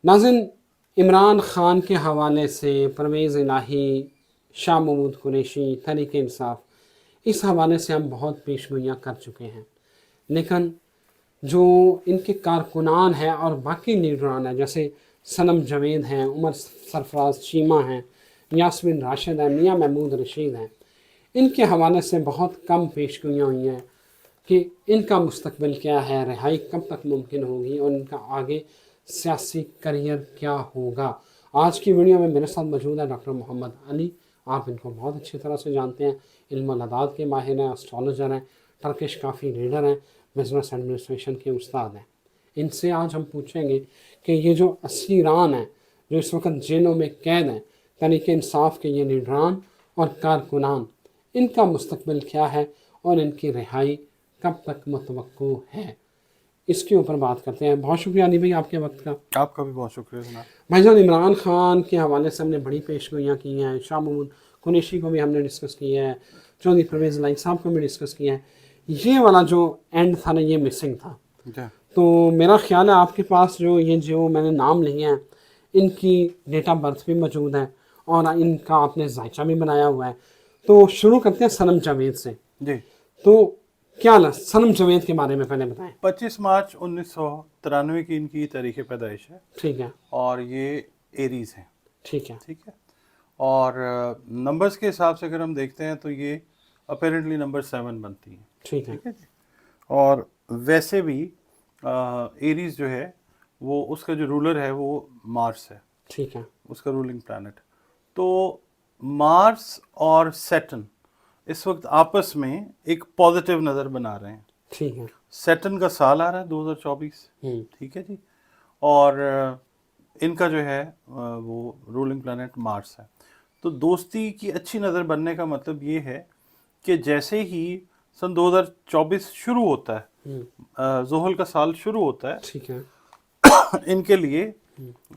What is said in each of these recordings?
नाज़रीन, इमरान ख़ान के हवाले से परवेज़ इलाही, शाह महमूद कुरैशी, तहरीक इंसाफ, इस हवाले से हम बहुत पेशगोइयाँ कर चुके हैं, लेकिन जो इनके कारकुनान हैं और बाकी लीडरान हैं, जैसे सनम जावेद हैं, उमर सरफराज चीमा हैं, यास्मीन राशिद हैं, मियाँ महमूद रशीद हैं, इनके हवाले से बहुत कम पेशगोइयाँ हुई हैं कि इनका मुस्तकबिल क्या है, रिहाई कब तक मुमकिन होगी और इनका आगे सियासी करियर क्या होगा। आज की वीडियो में मेरे साथ मौजूद है डॉक्टर मोहम्मद अली। आप इनको बहुत अच्छी तरह से जानते हैं, इल्म अदाद के माहिर हैं, एस्ट्रोलॉजर हैं, टर्किश काफ़ी रीडर हैं, बिजनेस एडमिनिस्ट्रेशन के उस्ताद हैं। इनसे आज हम पूछेंगे कि ये जो असीरान हैं, जो इस वक्त जेलों में कैद हैं, तहरीक इंसाफ के ये लीडरान और कारकुनान, इनका मुस्तकबिल क्या है और इनकी रिहाई कब तक मुतवक्को है, इसके ऊपर बात करते हैं। बहुत शुक्रिया अली भाई आपके वक्त का। आपका भी बहुत शुक्रिया जनाब। भाईजान, इमरान खान के हवाले से हमने बड़ी पेशगोइयाँ की हैं, शाह महमूद कुरैशी को भी हमने डिस्कस किया है, चौधरी परवेज़ इलाही साहब को भी डिस्कस किया है। ये वाला जो एंड था ना, ये मिसिंग था। तो मेरा ख्याल है आपके पास जो मैंने नाम लिए हैं, इनकी डेट ऑफ बर्थ भी मौजूद है और इनका आपने जायचा भी बनाया हुआ है। तो शुरू करते हैं सनम जावेद से जी। तो क्या सनम जावेद के बारे में पहले बताएं। 25 मार्च 1993 की इनकी तारीख पैदाइश है। ठीक है। और ये एरीज हैं। ठीक है। ठीक है। और नंबर्स के हिसाब से अगर हम देखते हैं तो ये अपेरेंटली नंबर 7 बनती हैं। ठीक है। ठीक है जी। और वैसे भी एरीज जो है वो उसका जो रूलर है वो मार्स है। ठीक है। उसका रूलिंग प्लैनेट। तो मार्स और सैटर्न इस वक्त आपस में एक पॉजिटिव नज़र बना रहे हैं। ठीक है। सैटर्न का साल आ रहा है 2024। ठीक है जी। और इनका जो है वो रूलिंग प्लैनेट मार्स है। तो दोस्ती की अच्छी नज़र बनने का मतलब ये है कि जैसे ही सन 2024 शुरू होता है, ज़ोहल का साल शुरू होता है, ठीक है, इनके लिए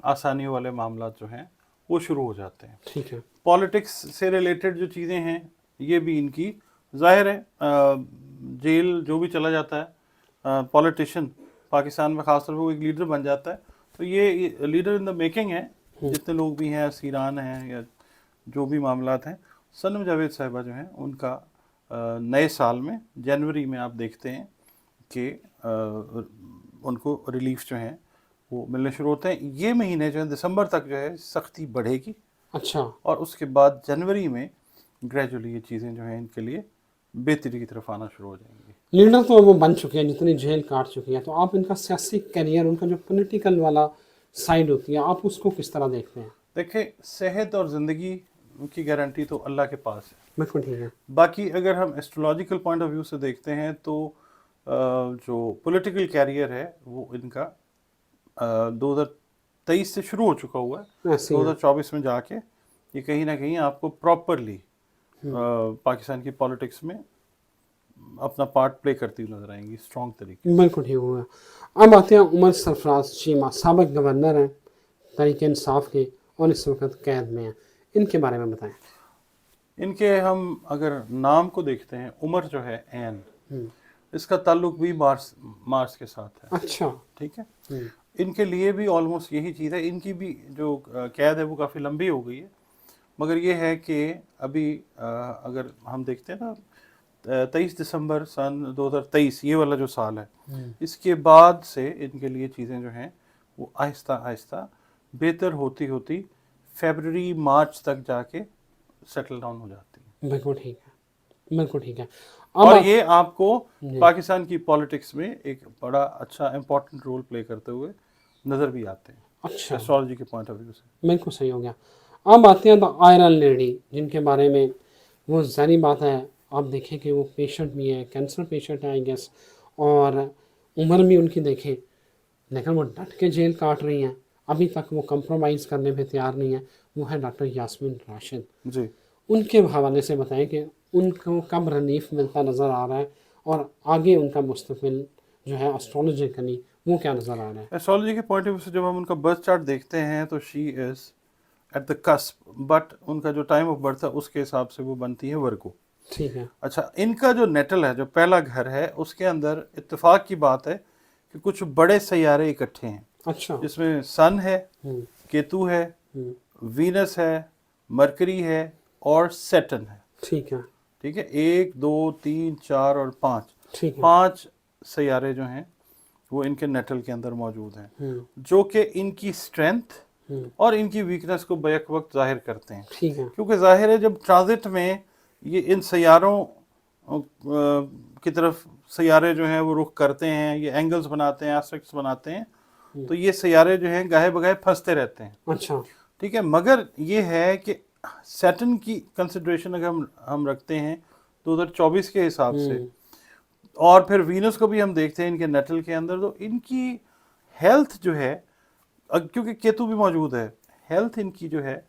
आसानियों वाले मामला जो हैं वो शुरू हो जाते हैं। ठीक है। पॉलिटिक्स से रिलेटेड जो चीज़ें हैं ये भी इनकी ज़ाहिर है, जेल जो भी चला जाता है पॉलिटिशियन पाकिस्तान में, ख़ासतौर पर वो एक लीडर बन जाता है, तो ये लीडर इन द मेकिंग है। जितने लोग भी हैं, सीरान हैं या जो भी मामलात हैं, सनम जावेद साहिबा जो हैं उनका नए साल में जनवरी में आप देखते हैं कि उनको रिलीफ जो हैं वो मिलने शुरू होते हैं। ये महीने जो है दिसंबर तक जो है सख्ती बढ़ेगी। अच्छा। और उसके बाद जनवरी में ग्रेजुअली ये चीज़ें जो हैं इनके लिए बेहतरी की तरफ आना शुरू हो जाएंगी। लीडर तो वो बन चुके हैं, जितनी जेल काट चुकी है, तो आप इनका सियासी करियर, उनका जो पॉलिटिकल वाला साइड होती है, आप उसको किस तरह देखते हैं? देखिए, सेहत और ज़िंदगी की गारंटी तो अल्लाह के पास है। बिल्कुल ठीक है। बाकी अगर हम एस्ट्रोलॉजिकल पॉइंट ऑफ व्यू से देखते हैं तो जो पॉलिटिकल कैरियर है वो इनका 2023 से शुरू हो चुका हुआ है। 2024 में जाके ये कहीं ना कहीं आपको प्रॉपरली पाकिस्तान की पॉलिटिक्स में अपना पार्ट प्ले करती हुई नजर आएंगी स्ट्रॉन्ग तरीके। बिल्कुल ठीक हुआ। अब आते हैं उमर सरफराज चीमा, साबिक गवर्नर हैं तहरीक इंसाफ के और इस वक्त कैद में हैं, इनके बारे में बताएं। इनके हम अगर नाम को देखते हैं, उमर जो है एन, इसका ताल्लुक भी मार्स के साथ है। अच्छा। ठीक है। इनके लिए भी ऑलमोस्ट यही चीज़ है। इनकी भी जो कैद है वो काफ़ी लंबी हो गई है, मगर ये है कि अभी अगर हम देखते हैं ना 23 दिसंबर सन 2023 ये वाला जो साल है, इसके बाद से इनके लिए चीज़ें जो हैं वो आहिस्ता आहिस्ता बेहतर होती होती फरवरी मार्च तक जाके सेटल डाउन हो जाती है। बिल्कुल ठीक है। बिल्कुल ठीक है। और ये आपको पाकिस्तान की पॉलिटिक्स में एक बड़ा अच्छा इम्पोर्टेंट रोल प्ले करते हुए नज़र भी आते हैं। अच्छा, एस्ट्रोलॉजी के पॉइंट ऑफ व्यू से बिल्कुल सही हो गया। अब आते हैं द आयरन लेडी, जिनके बारे में वो जारी बात है, आप देखें कि वो पेशेंट भी है, कैंसर पेशेंट है आई गेस, और उम्र भी उनकी देखें, लेकिन वो डट के जेल काट रही हैं, अभी तक वो कंप्रोमाइज़ करने पे तैयार नहीं है। वो है डॉक्टर यास्मीन राशिद जी। उनके हवाले से बताएं कि उनको कब रिलीफ मिलता नज़र आ रहा है और आगे उनका मुस्तकबिल जो है एस्ट्रोलॉजिकली वो क्या नज़र आ रहा है? एस्ट्रोलॉजी के पॉइंट ऑफ व्यू से जब हम उनका बर्थ चार्ट देखते हैं तो she is at the cusp, but उनका जो टाइम ऑफ बर्थ है उसके हिसाब से वो बनती है वर्गो। ठीक है। अच्छा, इनका जो नेटल है, जो पहला घर है, उसके अंदर इत्तेफाक की बात है कि कुछ बड़े सैयारे इकट्ठे हैं। اچھا جس میں سن ہے، ہوں کیتو ہے، ہوں وینس ہے، مرکری ہے اور سیٹن ہے. ٹھیک ہے ٹھیک ہے، 1 2 3 4 اور 5 ٹھیک ہے 5 سیارے جو ہیں وہ ان کے نیٹل کے اندر موجود ہیں، ہوں جو کہ ان کی اسٹرینتھ ہوں اور ان کی ویکنس کو بیک وقت ظاہر کرتے ہیں. ٹھیک ہے کیونکہ ظاہر ہے جب ٹرانزٹ میں یہ ان سیاروں کی طرف سیارے جو ہیں وہ رخ کرتے ہیں، یہ اینگلز بناتے ہیں، ایسپیکٹس بناتے ہیں، تو یہ سیارے جو ہیں گاہے بگاہے پھنستے رہتے ہیں. اچھا ٹھیک ہے، مگر یہ ہے کہ سیٹن کی کنسیڈریشن اگر ہم رکھتے ہیں 2024 کے حساب سے، ہوں اور پھر وینس کو بھی ہم دیکھتے ہیں ان کے نیٹل کے اندر، تو ان کی ہیلتھ جو ہے، کیونکہ کیتو بھی موجود ہے، ہیلتھ ان کی جو ہے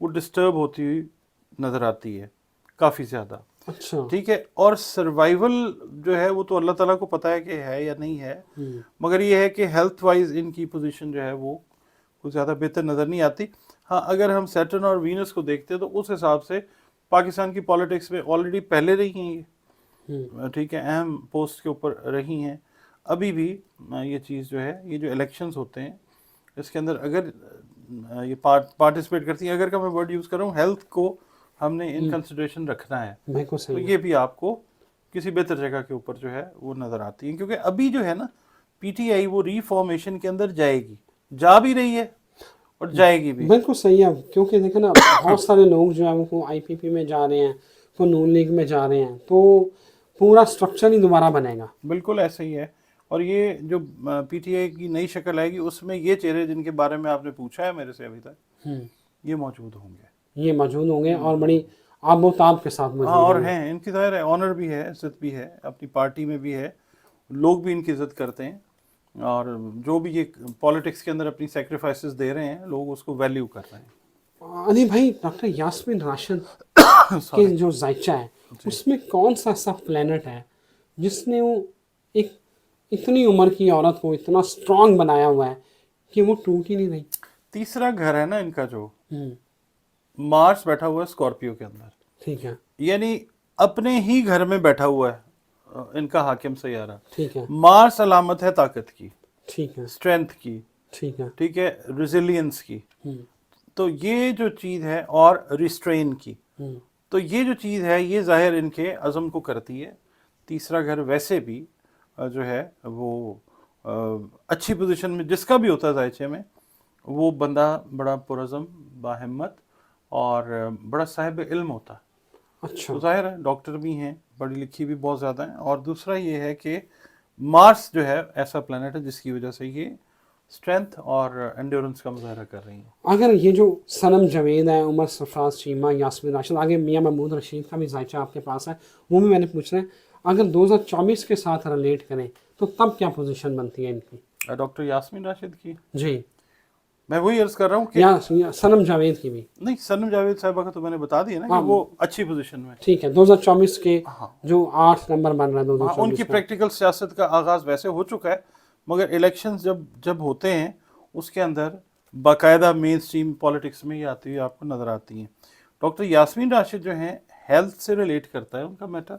وہ ڈسٹرب ہوتی ہوئی نظر آتی ہے کافی زیادہ. اچھا ٹھیک ہے، اور سروائیول جو ہے وہ تو اللہ تعالیٰ کو پتہ ہے کہ ہے یا نہیں ہے، ہوں مگر یہ ہے کہ ہیلتھ وائز ان کی پوزیشن جو ہے وہ کچھ زیادہ بہتر نظر نہیں آتی. ہاں اگر ہم سیٹرن اور وینس کو دیکھتے ہیں تو اس حساب سے پاکستان کی پالیٹکس میں آلریڈی پہلے رہی ہیں یہ، ٹھیک ہے، اہم پوسٹ کے اوپر رہی ہیں، ابھی بھی یہ چیز جو ہے، یہ جو الیکشنز ہوتے ہیں اس کے اندر اگر یہ پارٹیسپیٹ کرتی ہیں، اگر کا میں ورڈ یوز کر رہا ہوں، ہیلتھ کو ہم نے ان کنسیڈریشن رکھنا ہے، بالکل تو صحیح ہے یہ بھی آپ کو کسی بہتر جگہ کے اوپر جو ہے وہ نظر آتی ہیں. کیونکہ ابھی جو ہے نا پی ٹی آئی وہ ری فارمیشن کے اندر جائے گی، جا بھی رہی ہے اور جائے گی بھی. بالکل صحیح ہے. کیونکہ دیکھیں نا بہت سارے لوگ جو ہیں وہ آئی پی پی میں جا رہے ہیں، تو نون لیگ میں جا رہے ہیں، تو پورا اسٹرکچر ہی دوبارہ بنے گا. بالکل ایسا ہی ہے. اور یہ جو پی ٹی آئی کی نئی شکل آئے گی اس میں یہ چہرے جن کے بارے میں آپ نے پوچھا ہے میرے سے ابھی تک، یہ موجود ہوں گے. یہ موجود ہوں گے اور بڑی آب و تاب کے ساتھ ہاں، موجود اور ہوں گے. ہیں، ان کی ظاہر ہے آنر بھی ہے، عزت بھی ہے، اپنی پارٹی میں بھی ہے، لوگ بھی ان کی عزت کرتے ہیں، اور جو بھی یہ پالیٹکس کے اندر اپنی سیکریفائسز دے رہے ہیں لوگ اس کو ویلیو کر رہے ہیں. علی بھائی، ڈاکٹر یاسمین راشد کے جو ذائچہ ہے اس میں کون سا ایسا پلینٹ ہے جس نے وہ ایک اتنی عمر کی عورت کو اتنا اسٹرانگ بنایا ہوا ہے کہ وہ ٹوٹ ہی نہیں رہی؟ تیسرا گھر ہے نا ان کا، جو ہوں مارس بیٹھا ہوا ہے اسکارپیو کے اندر، ٹھیک ہے یعنی اپنے ہی گھر میں بیٹھا ہوا ہے ان کا حاکم سیارہ. ٹھیک ہے مارس علامت ہے طاقت کی، ٹھیک ہے اسٹرینتھ کی، ٹھیک ہے ٹھیک ہے، ریزیلینس کی. ہوں تو یہ جو چیز ہے، اور ریسٹرین کی، ہوں تو یہ جو چیز ہے یہ ظاہر ان کے عزم کو کرتی ہے. تیسرا گھر ویسے بھی جو ہے وہ اچھی پوزیشن میں جس کا بھی ہوتا ہے ذائچے میں، وہ بندہ بڑا پرعزم، باہمت اور بڑا صاحب علم ہوتا ہے. اچھا تو ظاہر ہے ڈاکٹر بھی ہیں، پڑھی لکھی بھی بہت زیادہ ہیں. اور دوسرا یہ ہے کہ مارس جو ہے ایسا پلانٹ ہے جس کی وجہ سے یہ اسٹرینتھ اور انڈیورنس کا مظاہرہ کر رہی ہیں. اگر یہ جو صنم جاوید ہے، عمر سرفراز چیمہ، یاسمین راشد، آگے میاں محمود رشید کا بھی ذائچہ آپ کے پاس ہے، وہ بھی میں نے پوچھنا ہے. اگر 2024 کے ساتھ ریلیٹ کریں تو تب کیا پوزیشن بنتی ہے ان کی؟ ڈاکٹر یاسمین راشد کی جی، میں وہی عرض کر رہا ہوں کہ یا صنم جاوید کی بھی؟ نہیں، صنم جاوید صاحبہ کا تو میں نے بتا دیا نا ہاں، کہ وہ اچھی پوزیشن میں. ٹھیک ہے، 2024 کے ہاں جو 8 نمبر بن رہا ہے ہاں، ان کی 2024 کا. پریکٹیکل سیاست کا آغاز ویسے ہو چکا ہے، مگر الیکشنز جب ہوتے ہیں اس کے اندر باقاعدہ مین سٹریم پالیٹکس میں یہ آتی ہوئی آپ کو نظر آتی ہیں. ڈاکٹر یاسمین راشد جو ہیں ہیلتھ سے ریلیٹ کرتا ہے ان کا میٹر،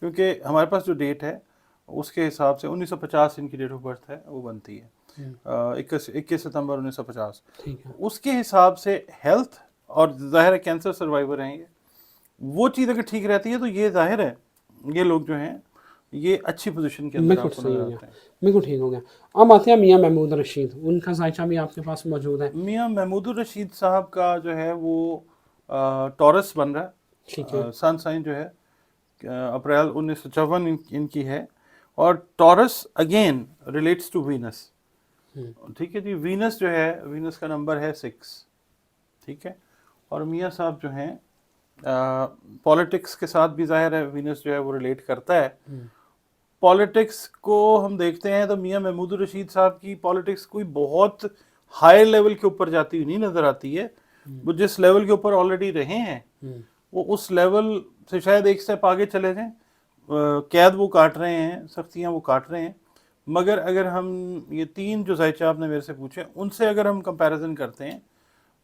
کیونکہ ہمارے پاس جو ڈیٹ ہے اس کے حساب سے 1950 ان کی ڈیٹ آف برتھ ہے، وہ بنتی ہے 21 ستمبر 1950. ٹھیک ہے اس کے حساب سے ہیلتھ، اور ظاہر ہے کینسر سروائیور ہیں یہ، وہ چیز اگر ٹھیک رہتی ہے تو یہ ظاہر ہے یہ لوگ جو ہیں یہ اچھی پوزیشن کے اندر بالکل آپ کو صحیح نظر ہو گیا، آتے ہیں. بالکل ٹھیک ہو گیا. اب آتے ہیں میاں محمود رشید، ان کا ذائچہ بھی آپ کے پاس موجود ہے. میاں محمود الرشید صاحب کا جو ہے وہ ٹورس بن رہا ٹھیک ہے ہے، سن سائن جو ہے اپریل 1954 ان کی ہے، اور Taurus again relates to Venus. ٹھیک ہے جی، وینس جو ہے، وینس کا نمبر ہے 6. ٹھیک ہے، اور میاں صاحب جو ہیں پالیٹکس کے ساتھ بھی ظاہر ہے وینس جو ہے وہ ریلیٹ کرتا ہے. پالیٹکس کو ہم دیکھتے ہیں تو میاں محمود الرشید صاحب کی پالیٹکس کوئی بہت ہائی لیول کے اوپر جاتی ہوئی نہیں نظر آتی ہے. وہ جس لیول کے اوپر آلریڈی رہے ہیں وہ اس لیول سے شاید ایک سٹیپ آگے چلے جائیں. قید وہ کاٹ رہے ہیں، سختیاں وہ کاٹ رہے ہیں، مگر اگر ہم یہ 3 جو ذائچہ آپ نے میرے سے پوچھے ان سے اگر ہم کمپیریزن کرتے ہیں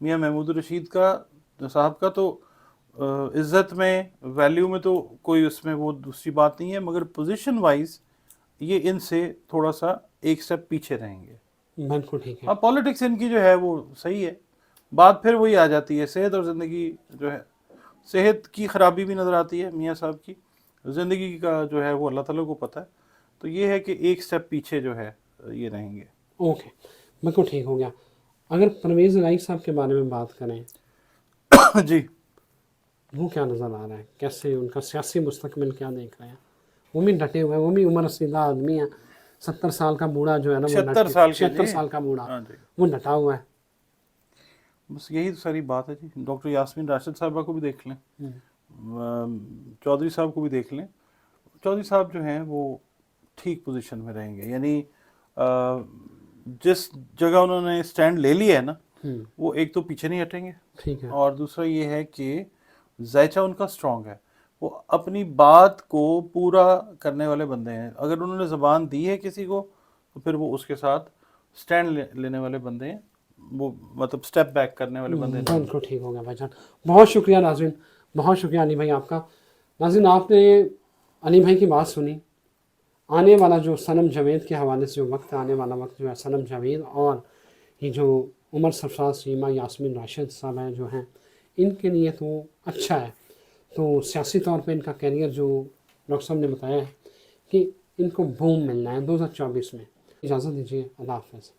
میاں محمود الرشید کا صاحب کا، تو عزت میں، ویلیو میں تو کوئی اس میں وہ دوسری بات نہیں ہے، مگر پوزیشن وائز یہ ان سے تھوڑا سا ایک سٹیپ پیچھے رہیں گے. बिल्कुल ठीक है। हाँ, पॉलिटिक्स इनकी जो है वो सही है, बात फिर वही आ जाती है, सेहत और ज़िंदगी जो है, सेहत की ख़राबी भी नज़र आती है मियाँ साहब की, ज़िंदगी का जो है वो अल्लाह ताला को पता है। तो ये है कि एक स्टेप पीछे जो है ये रहेंगे। ओके, बिल्कुल ठीक हो गया। अगर परवेज़ इलाही साहब के बारे में बात करें, जी, वो क्या नज़र आ रहा है, कैसे उनका सियासी मुस्तकबिल क्या देख रहे हैं? वो भी डटे हुए हैं, वो भी उम्र रसीदा आदमी है, 70 साल का बूढ़ा जो है ना, वो 76 साल के 76 जी। साल का बूढ़ा, हाँ जी, वो डटा हुआ है। बस यही तो सारी बात है जी। डॉक्टर यास्मीन राशिद साहबा को भी देख लें, चौधरी साहब को भी देख लें। चौधरी साहब जो हैं वो ठीक पोजीशन में रहेंगे, यानी जिस जगह उन्होंने स्टैंड ले लिया है ना, वो एक तो पीछे नहीं हटेंगे, ठीक है। और दूसरा ये है कि जायचा उनका स्ट्रांग है, वो अपनी बात को पूरा करने वाले बंदे हैं। अगर उन्होंने ज़बान दी है किसी को तो फिर वो उसके साथ स्टैंड लेने वाले बंदे हैं, वो मतलब स्टेप बैक करने वाले बंदे नहीं। बिल्कुल ठीक हो गया भाईजान, बहुत शुक्रिया नाज़रीन, बहुत शुक्रिया अली भाई आपका। नाज़रीन, आपने अली भाई की बात सुनी। आने वाला जो सनम जावेद के हवाले से जो वक्त आने वाला वक्त जो है, सनम जावेद और ये जो उमर सरफराज सीमा यास्मीन राशिद साहब हैं जो हैं, इनके लिए तो अच्छा है। तो सियासी तौर पे इनका कैरियर जो डॉक्टर साहब ने बताया है कि इनको बूम मिलना है 2024 में। इजाज़त दीजिए, अल्लाह हाफ़िज़।